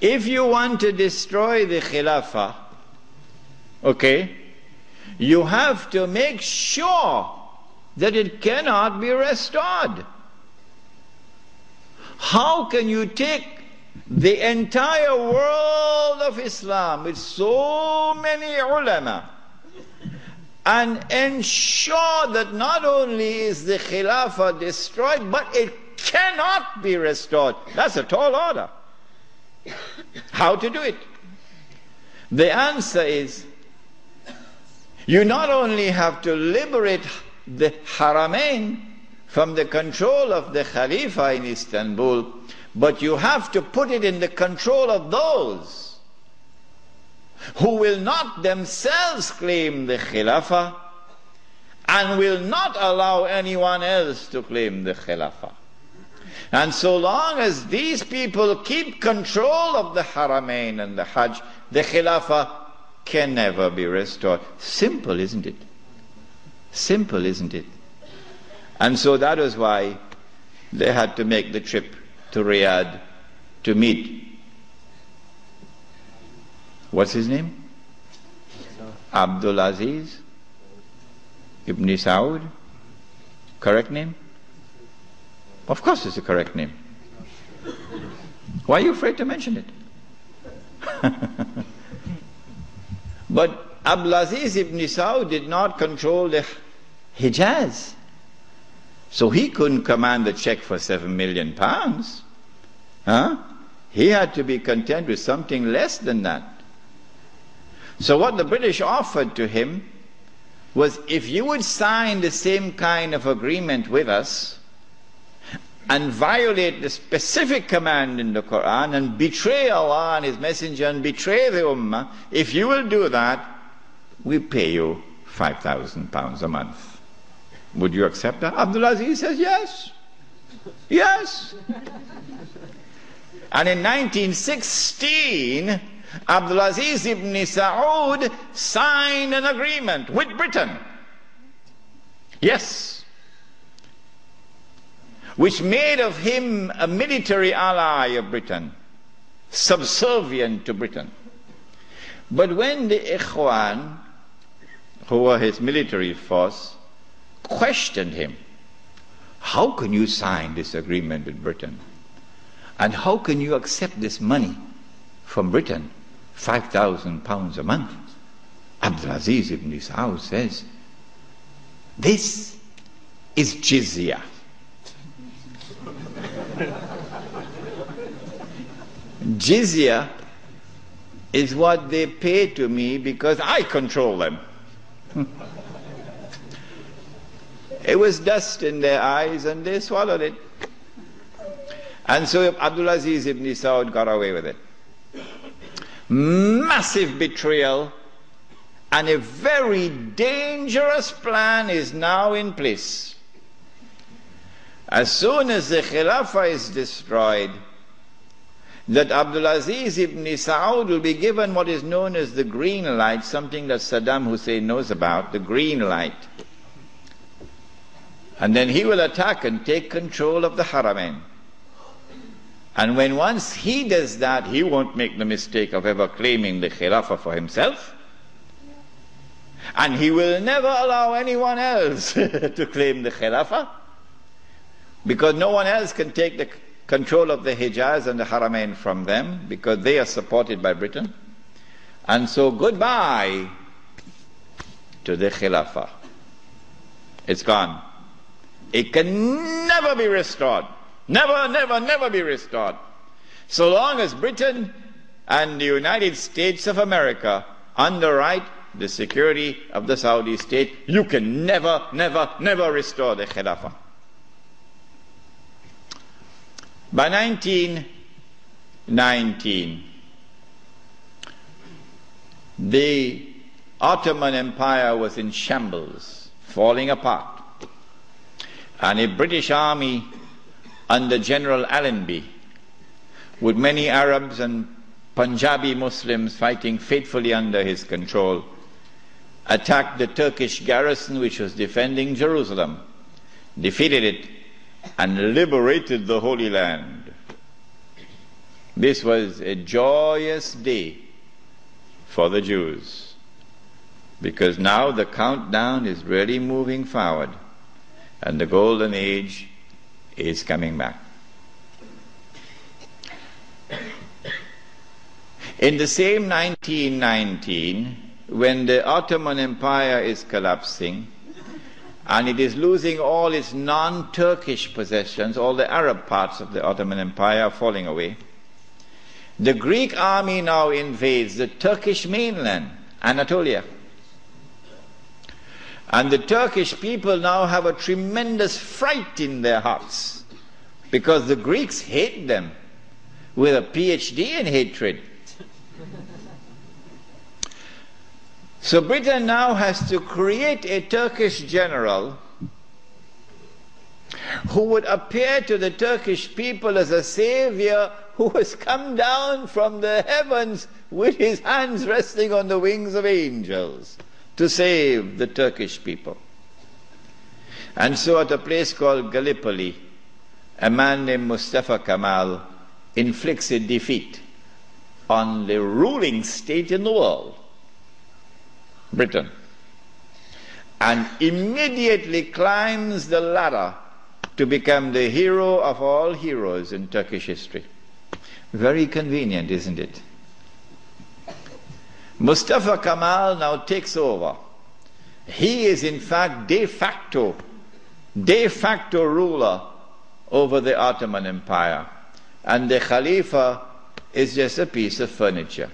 If you want to destroy the Khilafah, okay, you have to make sure that it cannot be restored. How can you take the entire world of Islam with so many ulama and ensure that not only is the Khilafah destroyed, but it cannot be restored? That's a tall order. How to do it? The answer is, you not only have to liberate the Haramain from the control of the Khalifa in Istanbul, but you have to put it in the control of those who will not themselves claim the Khilafah and will not allow anyone else to claim the Khilafah. And so long as these people keep control of the Haramain and the Hajj, the Khilafah can never be restored. Simple, isn't it? Simple, isn't it? And so that was why they had to make the trip to Riyadh to meet, what's his name? Abdul Aziz Ibn Saud. Correct name? Of course it's the correct name. Why are you afraid to mention it? But Abdul Aziz Ibn Saud did not control the Hijaz. So he couldn't command the check for £7 million. Huh? He had to be content with something less than that. So what the British offered to him was, if you would sign the same kind of agreement with us and violate the specific command in the Quran and betray Allah and His Messenger and betray the Ummah, if you will do that, we pay you £5,000 a month. Would you accept that? Abdul Aziz says yes. Yes. And in 1916, Abdul Aziz ibn Saud signed an agreement with Britain. Yes. Which made of him a military ally of Britain, subservient to Britain. But when the Ikhwan, who were his military force, questioned him, how can you sign this agreement with Britain? And how can you accept this money from Britain, £5,000 a month? Abdul Aziz ibn Saud says, this is jizya. Jizya is what they pay to me because I control them. It was dust in their eyes and they swallowed it. And so Abdul Aziz ibn Saud got away with it. Massive betrayal, and a very dangerous plan is now in place. As soon as the Khilafah is destroyed, that Abdul Aziz ibn Saud will be given what is known as the green light, something that Saddam Hussein knows about, the green light. And then he will attack and take control of the Haramain. And when once he does that, he won't make the mistake of ever claiming the Khilafah for himself. And he will never allow anyone else to claim the Khilafah, because no one else can take the control of the Hijaz and the Haramain from them, because they are supported by Britain. And so goodbye to the Khilafah. It's gone. It can never be restored. Never, never, never be restored. So long as Britain and the United States of America underwrite the security of the Saudi state, you can never, never, never restore the Khilafah. By 1919, the Ottoman Empire was in shambles, falling apart. And a British army under General Allenby, with many Arabs and Punjabi Muslims fighting faithfully under his control, attacked the Turkish garrison which was defending Jerusalem, defeated it, and liberated the Holy Land. This was a joyous day for the Jews, because now the countdown is really moving forward and the golden age is coming back. In the same 1919, when the Ottoman Empire is collapsing and it is losing all its non-Turkish possessions, all the Arab parts of the Ottoman Empire are falling away, the Greek army now invades the Turkish mainland, Anatolia. And the Turkish people now have a tremendous fright in their hearts, because the Greeks hate them with a PhD in hatred. So Britain now has to create a Turkish general who would appear to the Turkish people as a savior who has come down from the heavens with his hands resting on the wings of angels to save the Turkish people. And so at a place called Gallipoli, a man named Mustafa Kemal inflicts a defeat on the ruling state in the world, Britain, and immediately climbs the ladder to become the hero of all heroes in Turkish history. Very convenient, isn't it? Mustafa Kemal now takes over. He is in fact de facto ruler over the Ottoman Empire, and the Khalifa is just a piece of furniture.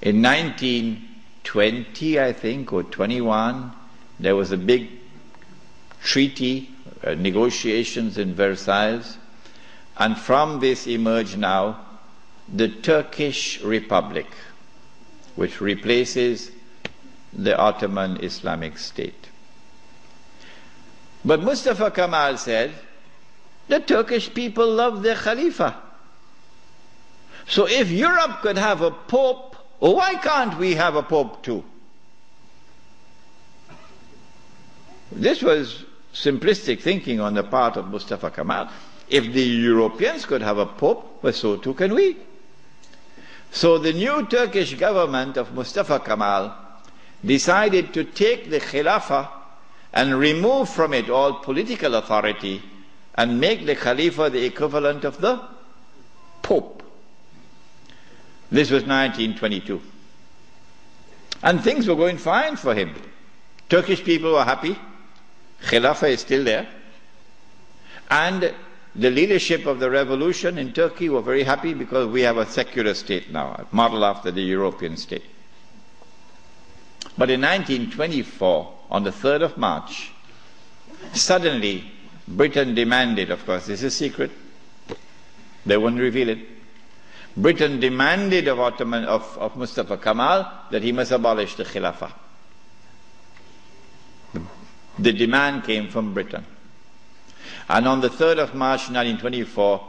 In 1920, I think, or 21, there was a big treaty, negotiations in Versailles, and from this emerged now the Turkish Republic, which replaces the Ottoman Islamic State. But Mustafa Kemal said, the Turkish people love their Khalifa. So if Europe could have a pope, why can't we have a pope too? This was simplistic thinking on the part of Mustafa Kemal. If the Europeans could have a pope, well, so too can we. So the new Turkish government of Mustafa Kemal decided to take the Khilafah and remove from it all political authority and make the Khalifa the equivalent of the Pope. This was 1922. And things were going fine for him. Turkish people were happy. Khilafah is still there. And the leadership of the revolution in Turkey were very happy because we have a secular state now, modeled after the European state. But in 1924, on the 3rd of March, suddenly Britain demanded, of course, this is secret, they wouldn't reveal it, Britain demanded of Mustafa Kemal that he must abolish the Khilafah. The demand came from Britain. And on the 3rd of March 1924,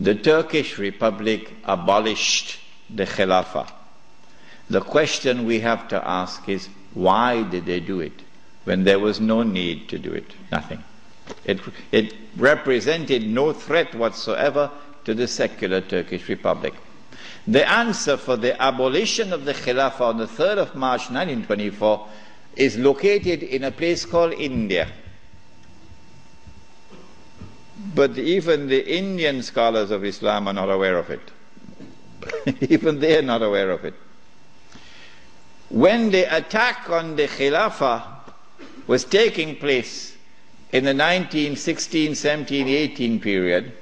the Turkish Republic abolished the Khilafah. The question we have to ask is, why did they do it when there was no need to do it? Nothing. It represented no threat whatsoever to the secular Turkish Republic. The answer for the abolition of the Khilafah on the 3rd of March 1924 is located in a place called India. But even the Indian scholars of Islam are not aware of it. Even they are not aware of it. When the attack on the Khilafah was taking place in the 1916, 17, 18 period,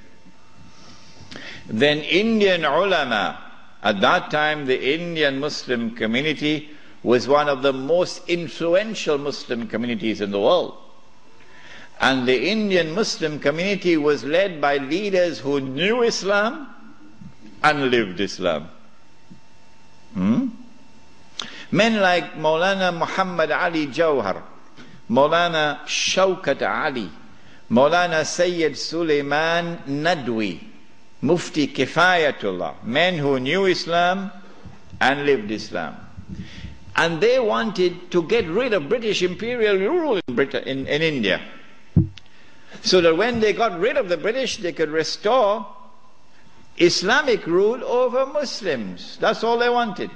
then Indian ulama, at that time the Indian Muslim community was one of the most influential Muslim communities in the world. And the Indian Muslim community was led by leaders who knew Islam and lived Islam. Men like Maulana Muhammad Ali Jawhar, Maulana Shaukat Ali, Maulana Sayyid Sulaiman Nadwi, Mufti Kifayatullah, men who knew Islam and lived Islam. And they wanted to get rid of British imperial rule in India, so that when they got rid of the British, they could restore Islamic rule over Muslims. That's all they wanted.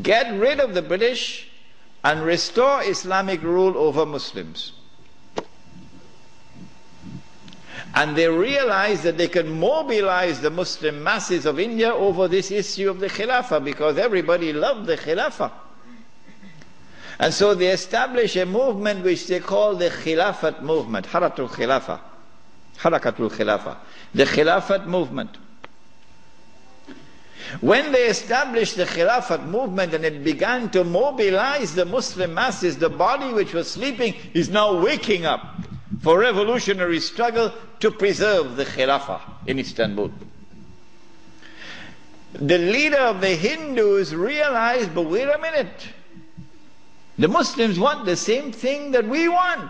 Get rid of the British and restore Islamic rule over Muslims. And they realized that they could mobilize the Muslim masses of India over this issue of the Khilafah, because everybody loved the Khilafah. And so they established a movement which they call the Khilafat movement, Harakatul Khilafah, the Khilafat movement. When they established the Khilafat movement and it began to mobilize the Muslim masses, the body which was sleeping is now waking up for revolutionary struggle to preserve the Khilafah in Istanbul. The leader of the Hindus realized, but wait a minute, the Muslims want the same thing that we want.